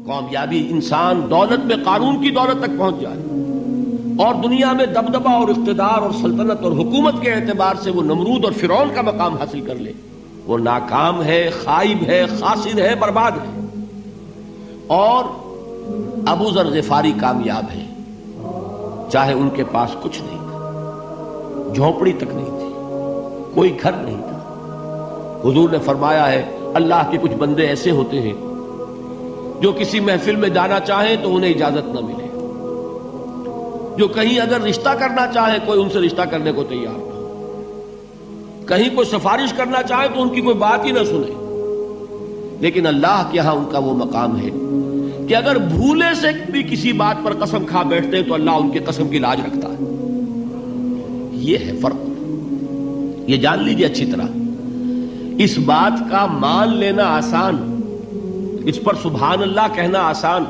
کامیابی انسان دولت میں قارون کی دولت تک پہنچ جائے اور دنیا میں دبدبہ اور اقتدار اور سلطنت اور حکومت کے اعتبار سے وہ نمرود اور فرعون کا مقام حاصل کر لے، وہ ناکام ہے، خائب ہے، خاسر ہے، برباد ہے۔ اور ابو ذر غفاری کامیاب ہے، چاہے ان کے پاس کچھ نہیں تھا، جھونپڑی تک نہیں تھی، کوئی گھر نہیں تھا۔ حضور نے فرمایا ہے اللہ کے کچھ بندے ایسے ہوتے ہیں جو کسی محفل میں جانا چاہیں تو انہیں اجازت نہ ملے، جو کہیں اگر رشتہ کرنا چاہے کوئی ان سے رشتہ کرنے کو تیار نہ ہو، کہیں کوئی سفارش کرنا چاہے تو ان کی کوئی بات ہی نہ سنے۔ لیکن اللہ کے ہاں ان کا وہ مقام ہے کہ اگر بھولے سے بھی کسی بات پر قسم کھا بیٹھتے ہیں تو اللہ ان کے قسم کی لاج رکھتا ہے۔ یہ ہے فرق، یہ جان لیجیے اچھی طرح۔ اس بات کا مان لینا آسان، اس پر سبحان اللہ کہنا آسان،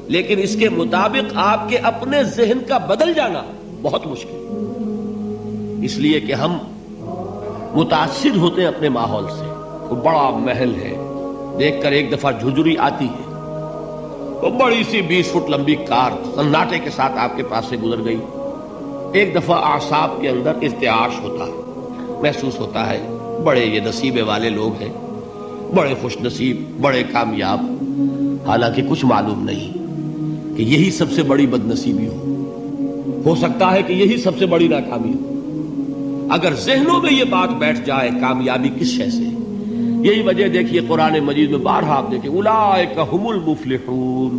لیکن اس کے مطابق آپ کے اپنے ذہن کا بدل جانا بہت مشکل، اس لیے کہ ہم متاثر ہوتے ہیں اپنے ماحول سے۔ وہ بڑا محل ہے، دیکھ کر ایک دفعہ جھجری آتی ہے، وہ بڑی سی 20 فٹ لمبی کار سناٹے کے ساتھ آپ کے پاس سے گزر گئی، ایک دفعہ اعصاب کے اندر ارتعاش ہوتا ہے، محسوس ہوتا ہے بڑے یہ نصیبے والے لوگ ہیں، بڑے خوش نصیب، بڑے کامیاب، حالانکہ کچھ معلوم نہیں کہ یہی سب سے بڑی بد نصیبی ہو سکتا ہے کہ یہی سب سے بڑی ناکامی ہو۔ اگر ذہنوں میں یہ بات بیٹھ جائے کامیابی کس شے سے، یہی وجہ دیکھیے قرآن مجید میں بارہا آپ دیکھیں اولئک ھم المفلحون،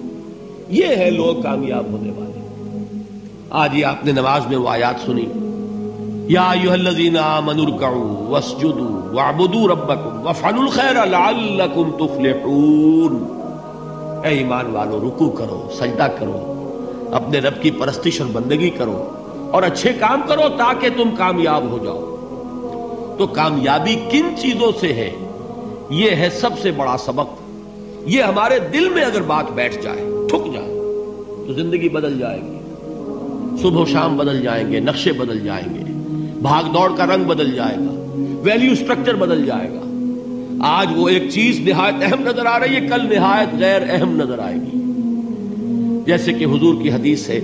یہ ہے لوگ کامیاب ہونے والے۔ آج یہ آپ نے نماز میں وہ آیات سنی، یا ایھا الذین آمنوا ارکعوا واسجدوا واعبدوا ربکم وافعلوا الخیر لعلکم تفلحون۔ اے ایمان والو، رکوع کرو، سجدہ کرو، اپنے رب کی پرستش اور بندگی کرو اور اچھے کام کرو تاکہ تم کامیاب ہو جاؤ۔ تو کامیابی کن چیزوں سے ہے، یہ ہے سب سے بڑا سبق۔ یہ ہمارے دل میں اگر بات بیٹھ جائے، ٹھک جائے، تو زندگی بدل جائے گی، صبح و شام بدل جائیں گے، نقشے بدل جائیں گے، بھاگ دوڑ کا رنگ بدل جائے گا، ویلیو سٹرکچر بدل جائے گا۔ آج وہ ایک چیز نہایت اہم نظر آ رہی ہے، کل نہایت غیر اہم نظر آئے گی۔ جیسے کہ حضور کی حدیث ہے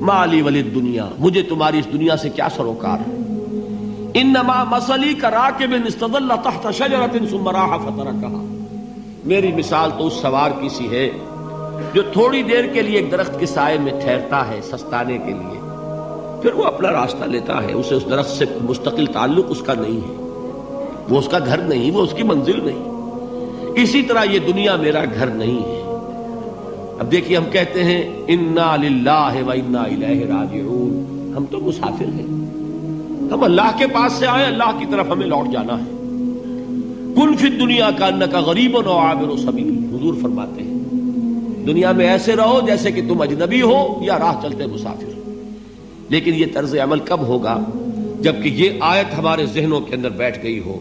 مالی ولی الدنیا، مجھے تمہاری اس دنیا سے کیا سروکار ہے، انما مثلی کراکب استظل تحت شجرۃ ثم راح فترکھا، میری مثال تو اس سوار کی سی ہے جو تھوڑی دیر کے لیے ایک درخت کے سائے میں ٹھہرتا ہے سستانے کے لیے، پھر وہ اپنا راستہ لیتا ہے، اسے اس درخت سے مستقل تعلق اس کا نہیں ہے، وہ اس کا گھر نہیں، وہ اس کی منزل نہیں۔ اسی طرح یہ دنیا میرا گھر نہیں ہے۔ اب دیکھیے ہم کہتے ہیں انا للہ و انا الیہ راجعون، ہم تو مسافر ہیں، ہم اللہ کے پاس سے آئے، اللہ کی طرف ہمیں لوٹ جانا ہے۔ کن فی الدنیا کانک غریب و عابر سبیل، حضور فرماتے ہیں دنیا میں ایسے رہو جیسے کہ تم اجنبی ہو یا راہ چلتے مسافر۔ لیکن یہ طرز عمل کب ہوگا؟ جبکہ یہ آیت ہمارے ذہنوں کے اندر بیٹھ گئی ہو،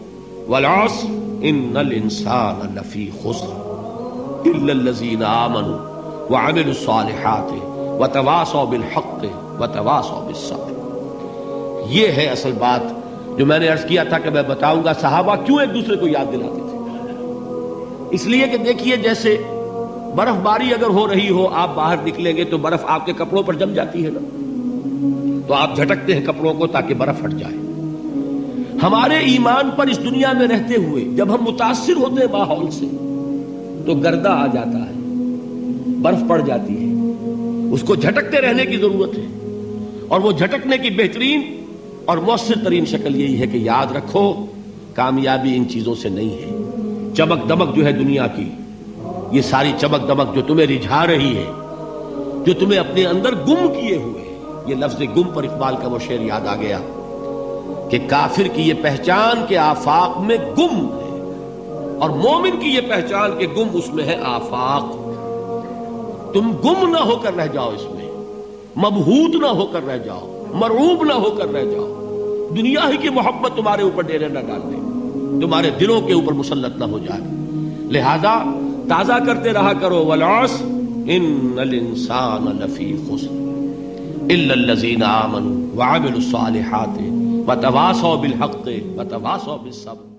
والعصر ان الانسان لفی خسر الا الذین آمنوا وعملوا الصالحات وتواصوا بالحق وتواصوا بالصبر۔ یہ ہے اصل بات جو میں نے عرض کیا تھا کہ میں بتاؤں گا صحابہ کیوں ایک دوسرے کو یاد دلاتے تھے۔ اس لیے کہ دیکھیے جیسے برف باری اگر ہو رہی ہو، آپ باہر نکلیں گے تو برف آپ کے کپڑوں پر جم جاتی ہے نا، تو آپ جھٹکتے ہیں کپڑوں کو تاکہ برف ہٹ جائے۔ ہمارے ایمان پر اس دنیا میں رہتے ہوئے جب ہم متاثر ہوتے ہیں ماحول سے تو گردہ آ جاتا ہے، برف پڑ جاتی ہے، اس کو جھٹکتے رہنے کی ضرورت ہے۔ اور وہ جھٹکنے کی بہترین اور مؤثر ترین شکل یہی ہے کہ یاد رکھو کامیابی ان چیزوں سے نہیں ہے۔ چمک دمک جو ہے دنیا کی، یہ ساری چمک دمک جو تمہیں رجھا رہی ہے، جو تمہیں اپنے اندر گم کیے ہوئے، یہ لفظ گم پر اقبال کا وہ شعر یاد آ گیا کہ کافر کی یہ پہچان کے آفاق میں گم ہے، اور مومن کی یہ پہچان کے گم اس میں ہے آفاق۔ تم گم نہ ہو کر رہ جاؤ، اس میں مبہوت نہ ہو کر رہ جاؤ، مرعوب نہ ہو کر رہ جاؤ، دنیا ہی کی محبت تمہارے اوپر ڈیرے نہ ڈال دے، تمہارے دلوں کے اوپر مسلط نہ ہو جائے۔ لہذا تازہ کرتے رہا کرو والعصر ان الانسان لفی خسر الا الذین آمنوا وعملوا الصالحات وتواصوا بالحق وتواصوا بالصبر۔